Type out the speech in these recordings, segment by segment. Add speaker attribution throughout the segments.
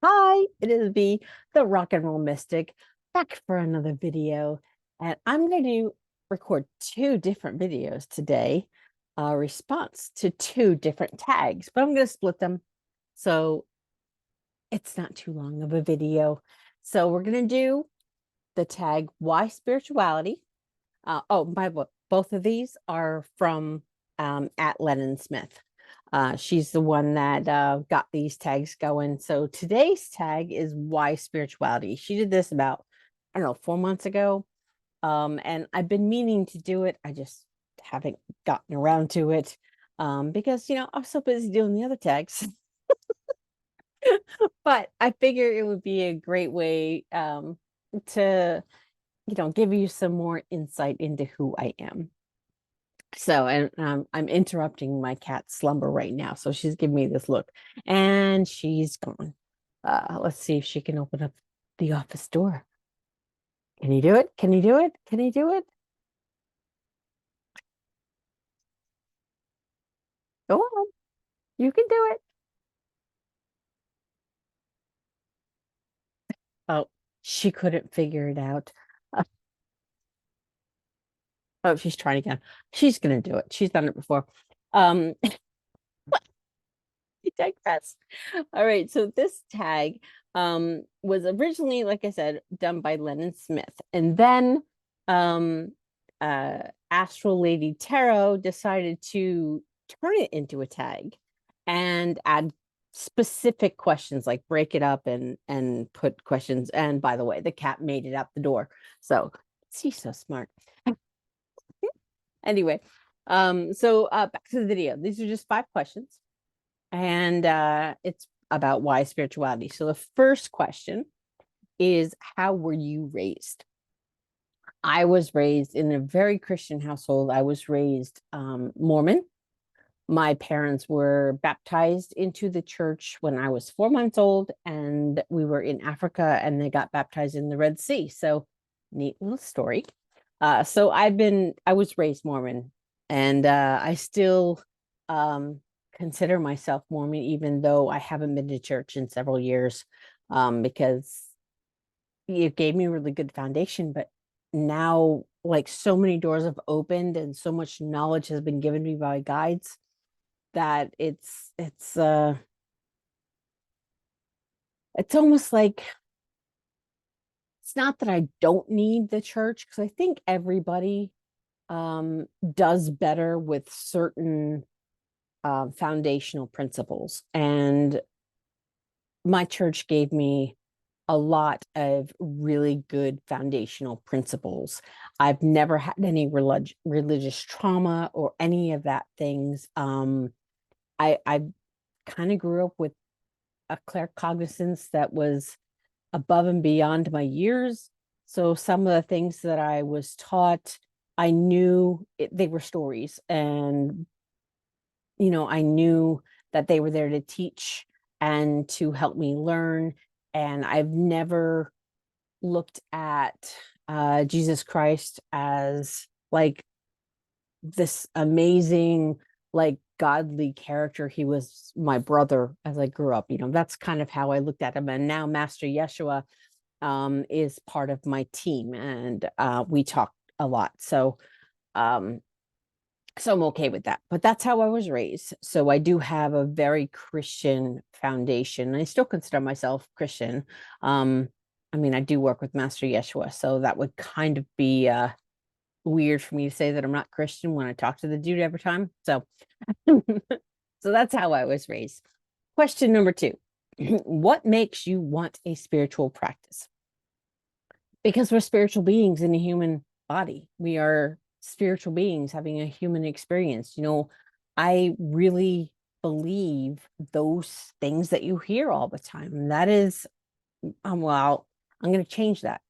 Speaker 1: Hi, it is B, the rock and roll mystic, back for another video. And I'm going to record two different videos today, a response to two different tags, but I'm going to split them so it's not too long of a video. So we're going to do the tag Why Spirituality. Both of these are from at Lennon Smith. She's the one that got these tags going. So today's tag is Why Spirituality. She did this about, I don't know, 4 months ago. And I've been meaning to do it. I just haven't gotten around to it because, I'm so busy doing the other tags. But I figure it would be a great way to, give you some more insight into who I am. So, and I'm interrupting my cat's slumber right now. So she's giving me this look and she's gone. Let's see if she can open up the office door. Can you do it? Can you do it? Can you do it? Go on. You can do it. Oh, she couldn't figure it out. Uh, oh, she's trying again. She's gonna do it. She's done it before. Um, I digress. All right, so this tag was originally, like I said, done by Lennon Smith, and then um Astral Lady Tarot decided to turn it into a tag and add specific questions, like break it up and put questions. And by the way, the cat made it out the door, so she's so smart. Anyway, back to the video. These are just 5 questions and it's about why spirituality. So the first question is, how were you raised? I was raised in a very Christian household. I was raised Mormon. My parents were baptized into the church when I was 4 months old, and we were in Africa and they got baptized in the Red Sea. So neat little story. I was raised Mormon, and I still consider myself Mormon, even though I haven't been to church in several years, because it gave me a really good foundation. But now, like, so many doors have opened and so much knowledge has been given me by guides that it's almost like, it's not that I don't need the church, because I think everybody does better with certain foundational principles. And my church gave me a lot of really good foundational principles. I've never had any religious trauma or any of that things. I kind of grew up with a claircognizance that was above and beyond my years. So some of the things that I was taught, I knew they were stories, and I knew that they were there to teach and to help me learn. And I've never looked at Jesus Christ as like this amazing, like, godly character. He was my brother as I grew up. That's kind of how I looked at him. And now Master Yeshua is part of my team, and we talk a lot. So I'm okay with that. But that's how I was raised. So I do have a very Christian foundation. I still consider myself Christian. I mean, I do work with Master Yeshua, so that would kind of be weird for me to say that I'm not Christian when I talk to the dude every time. So so that's how I was raised. Question number 2. What makes you want a spiritual practice? Because we're spiritual beings in a human body. We are spiritual beings having a human experience. I really believe those things that you hear all the time. That is, well, I'm going to change that.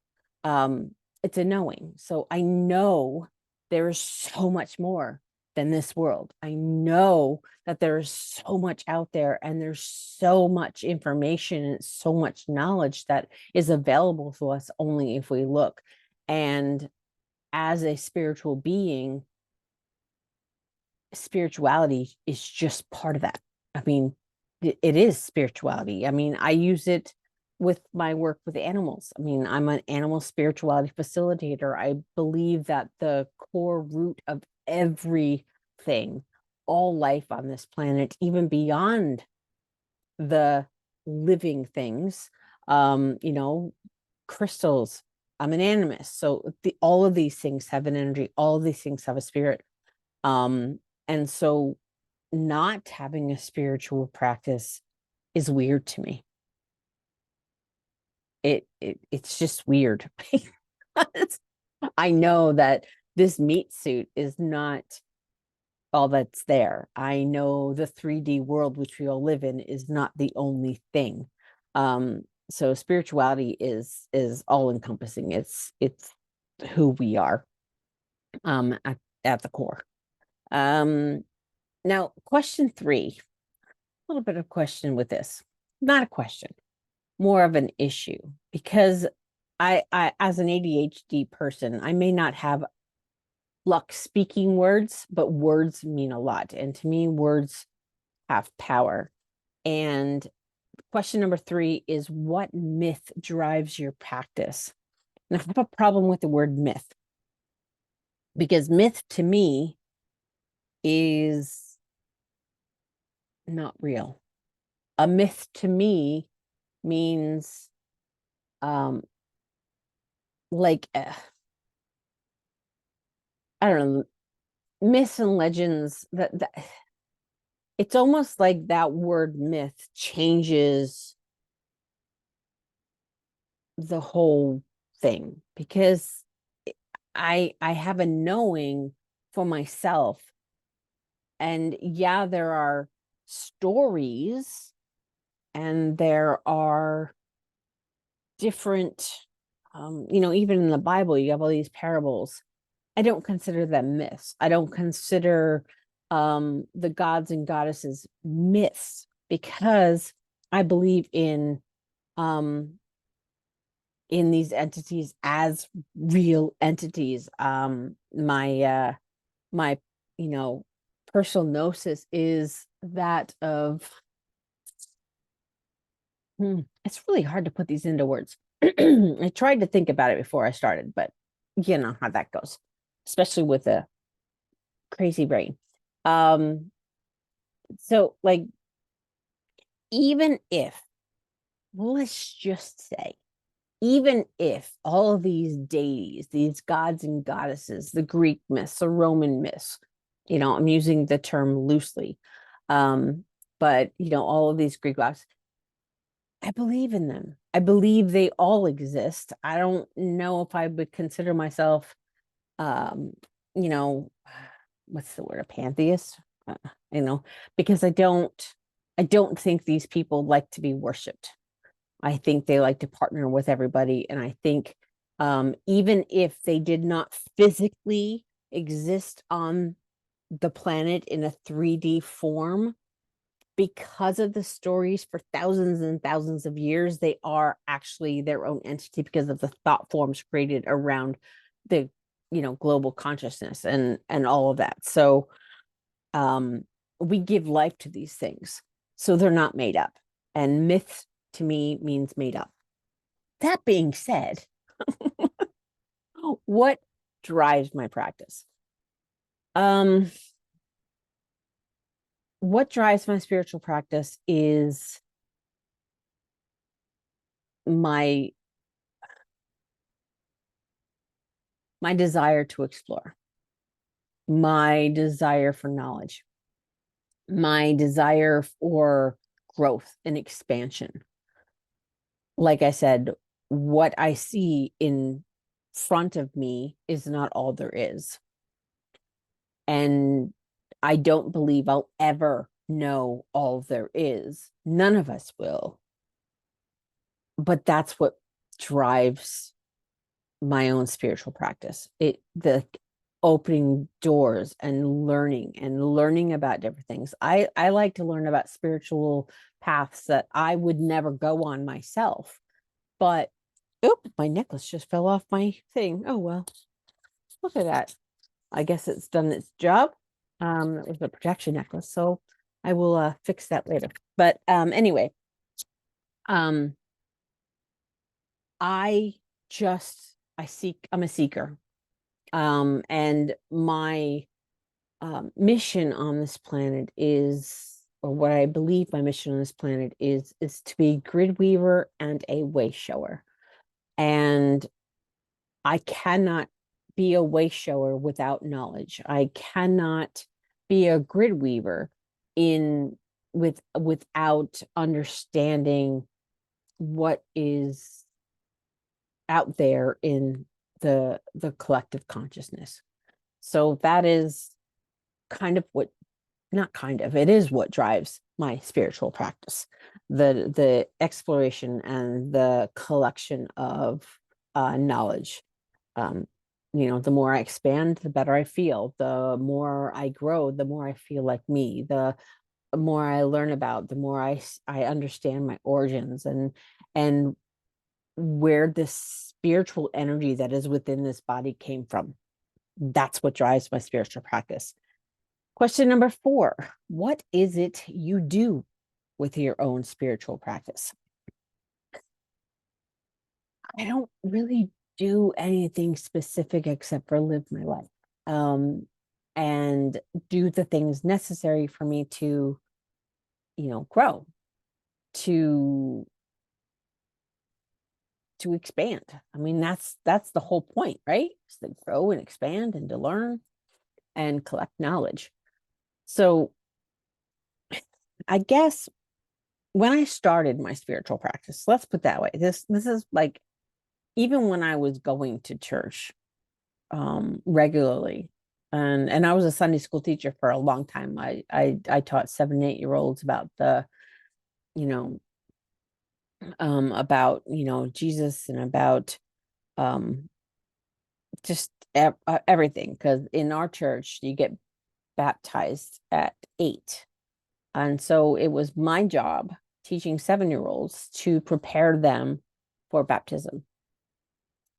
Speaker 1: It's a knowing. So I know there is so much more than this world. I know that there is so much out there, and there's so much information and so much knowledge that is available to us only if we look. And as a spiritual being, spirituality is just part of that. I mean, it is spirituality. I mean, I use it with my work with animals. I mean, I'm an animal spirituality facilitator. I believe that the core root of everything, all life on this planet, even beyond the living things, you know, crystals. I'm an animist. So all of these things have an energy, all of these things have a spirit. And so not having a spiritual practice is weird to me. It's just weird. I know that this meat suit is not all that's there. I know the 3D world which we all live in is not the only thing. So spirituality is all encompassing. It's who we are at the core. Now question 3, a little bit of question with this. Not a question, more of an issue, because I as an ADHD person, I may not have luck speaking words, but words mean a lot. And to me, words have power. And question number 3 is, what myth drives your practice? And I have a problem with the word myth, because myth to me is not real. A myth to me means like I don't know, myths and legends, that it's almost like that word myth changes the whole thing, because I have a knowing for myself. And yeah, there are stories and there are different, even in the Bible, you have all these parables. I don't consider them myths. I don't consider the gods and goddesses myths, because I believe in these entities as real entities. My personal gnosis is that of it's really hard to put these into words. I tried to think about it before I started, but you know how that goes, especially with a crazy brain. So like, even if, let's just say, even if all of these deities, these gods and goddesses, the Greek myths, the Roman myths, I'm using the term loosely, but all of these Greek gods, I believe in them. I believe they all exist. I don't know if I would consider myself, you know, what's the word, a pantheist? You know, because I don't think these people like to be worshipped. I think they like to partner with everybody. And I think even if they did not physically exist on the planet in a 3D form, because of the stories for thousands and thousands of years, they are actually their own entity because of the thought forms created around the global consciousness and all of that. So we give life to these things, so they're not made up. And myths to me means made up. That being said, what drives my practice? What drives my spiritual practice is my desire to explore, my desire for knowledge, my desire for growth and expansion. Like I said, what I see in front of me is not all there is. And I don't believe I'll ever know all there is. None of us will. But that's what drives my own spiritual practice. The opening doors and learning about different things. I like to learn about spiritual paths that I would never go on myself. But my necklace just fell off my thing. Oh well, look at that. I guess it's done its job. It was a protection necklace, so I will fix that later. But anyway, I I'm a seeker. And my mission on this planet is, or what I believe my mission on this planet is to be a grid weaver and a way shower. And I cannot be a way shower without knowledge. I cannot be a grid weaver in without understanding what is out there in the collective consciousness. So that is kind of what, not kind of, it is what drives my spiritual practice. The exploration and the collection of knowledge. um, the more I expand, the better I feel. The more I grow, the more I feel like me. The more I learn about, the more I understand my origins and where this spiritual energy that is within this body came from. That's what drives my spiritual practice. Question number 4: what is it you do with your own spiritual practice? I don't really do anything specific except for live my life, and do the things necessary for me to, grow, to expand. I mean, that's the whole point, right? Is to grow and expand and to learn and collect knowledge. So I guess when I started my spiritual practice, let's put that way. This is like, even when I was going to church regularly, and I was a Sunday school teacher for a long time. I taught 7 and 8 year olds about you know Jesus, and about um just everything, because in our church you get baptized at 8. And so it was my job, teaching 7-year-olds, to prepare them for baptism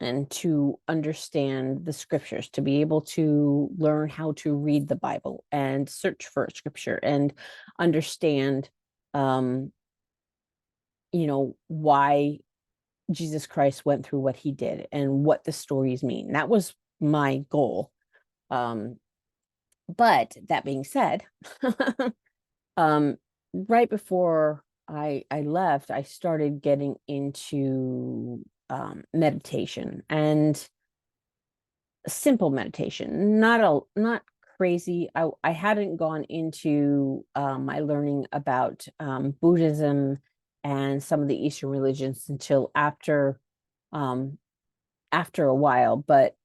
Speaker 1: and to understand the scriptures, to be able to learn how to read the Bible and search for scripture and understand, why Jesus Christ went through what he did and what the stories mean. That was my goal. But that being said, right before I left, I started getting into meditation, and simple meditation, not crazy. I hadn't gone into my learning about Buddhism and some of the Eastern religions until um, after a while, but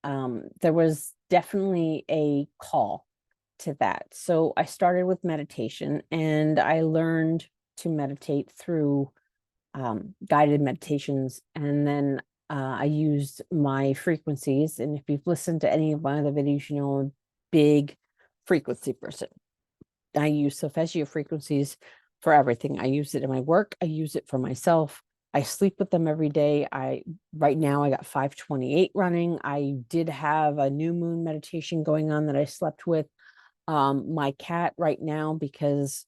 Speaker 1: there was definitely a call to that. So I started with meditation, and I learned to meditate through guided meditations. And then I used my frequencies. And if you've listened to any of my other videos, I'm a big frequency person. I use solfeggio frequencies for everything. I use it in my work. I use it for myself. I sleep with them every day. Right now I got 528 running. I did have a new moon meditation going on that I slept with my cat right now, because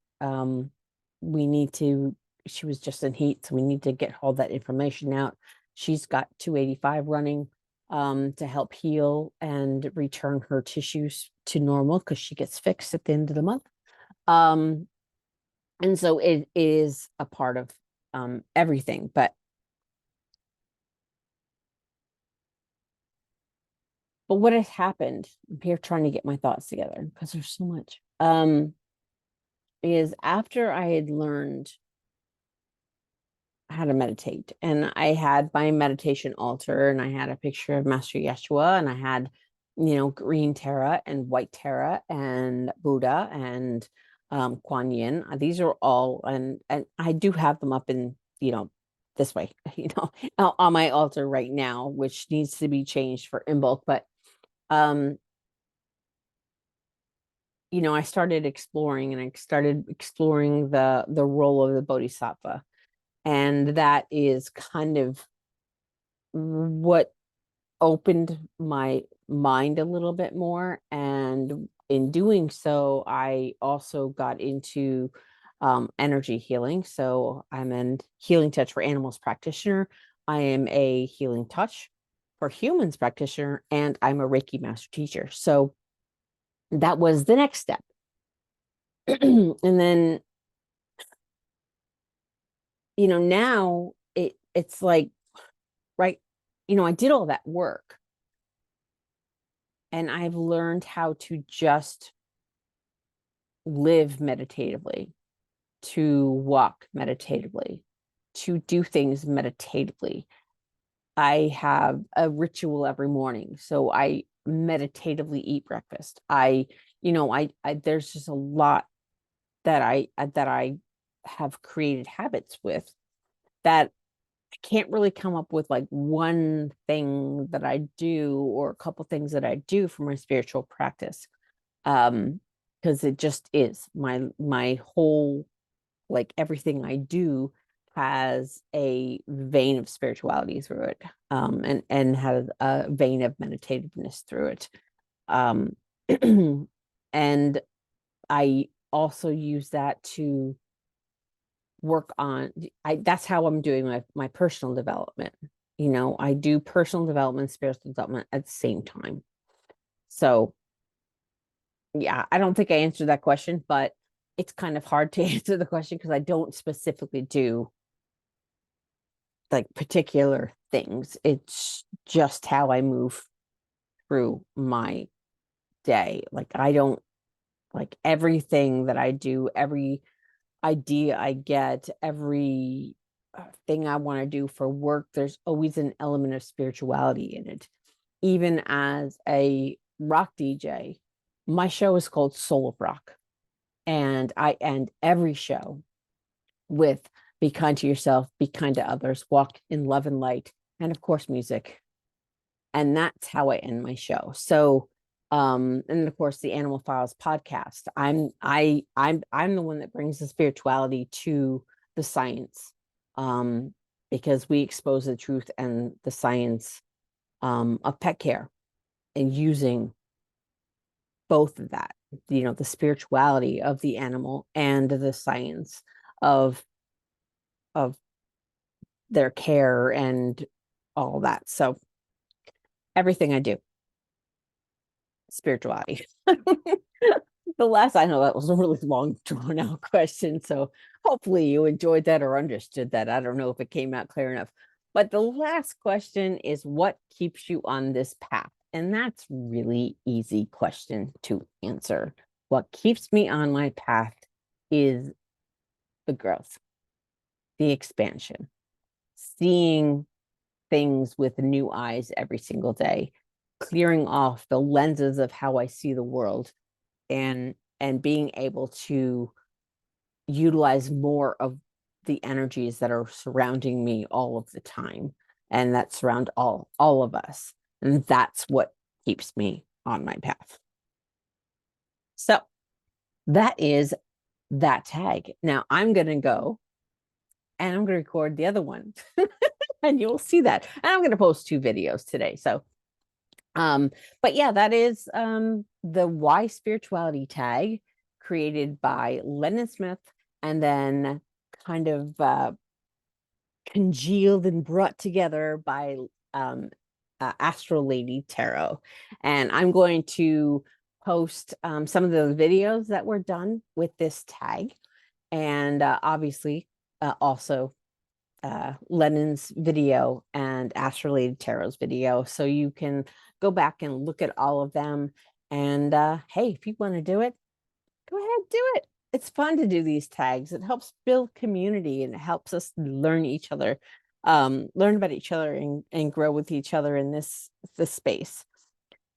Speaker 1: we need to, she was just in heat, so we need to get all that information out. She's got 285 running to help heal and return her tissues to normal, because she gets fixed at the end of the month. And so it is a part of everything. But what has happened, I'm here trying to get my thoughts together because there's so much, is after I had learned how to meditate, and I had my meditation altar, and I had a picture of Master Yeshua, and I had, green Tara and white Tara and Buddha and Kuan Yin. These are all, and I do have them up in, this way, on my altar right now, which needs to be changed for in bulk. But I started exploring, and I started exploring the role of the Bodhisattva. And that is kind of what opened my mind a little bit more. And in doing so, I also got into energy healing. So I'm an healing touch for animals practitioner. I am a healing touch for humans practitioner, and I'm a Reiki master teacher. So that was the next step. And then, now it's like, right, I did all that work, and I've learned how to just live meditatively, to walk meditatively, to do things meditatively. I have a ritual every morning. So I meditatively eat breakfast. I there's just a lot that I have created habits with that I can't really come up with like one thing that I do or a couple things that I do for my spiritual practice. Because it just is my whole, like, everything I do has a vein of spirituality through it, and has a vein of meditativeness through it. Um, and I also use that to work on. That's how I'm doing my personal development. I do personal development, spiritual development at the same time. So yeah, I don't think I answered that question, but it's kind of hard to answer the question because I don't specifically do like particular things. It's just how I move through my day. Like, I don't, like, everything that I do, every idea I get, every thing I want to do for work, there's always an element of spirituality in it. Even as a rock DJ, my show is called Soul of Rock. And I end every show with be kind to yourself, be kind to others, walk in love and light, and of course, music. And that's how I end my show. So, and of course, the Animal Files podcast. I'm the one that brings the spirituality to the science, because we expose the truth and the science of pet care, and using both of that, the spirituality of the animal and the science of of their care and all that. So everything I do, spirituality. The last, I know that was a really long, drawn out question. So hopefully you enjoyed that or understood that. I don't know if it came out clear enough. But the last question is, what keeps you on this path? And that's really easy question to answer. What keeps me on my path is the growth, the expansion, seeing things with new eyes every single day, clearing off the lenses of how I see the world, and being able to utilize more of the energies that are surrounding me all of the time, and that surround all of us. And that's what keeps me on my path. So that is that tag. Now I'm going to go and I'm going to record the other one and you'll see that. And I'm going to post 2 videos today. So, but yeah, that is the Why Spirituality tag, created by Lennon Smith, and then kind of congealed and brought together by Astro Lady Tarot. And I'm going to post some of the videos that were done with this tag, and obviously also Lennon's video and Astro Lady Tarot's video, so you can go back and look at all of them. And hey, if you want to do it, go ahead, do it. It's fun to do these tags. It helps build community, and it helps us learn each other, learn about each other, and grow with each other in this space.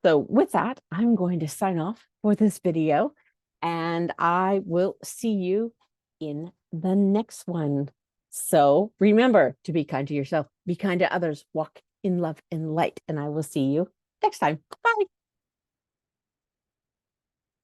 Speaker 1: So with that, I'm going to sign off for this video, and I will see you in the next one. So remember to be kind to yourself, be kind to others, walk in love and light, and I will see you next time. Bye.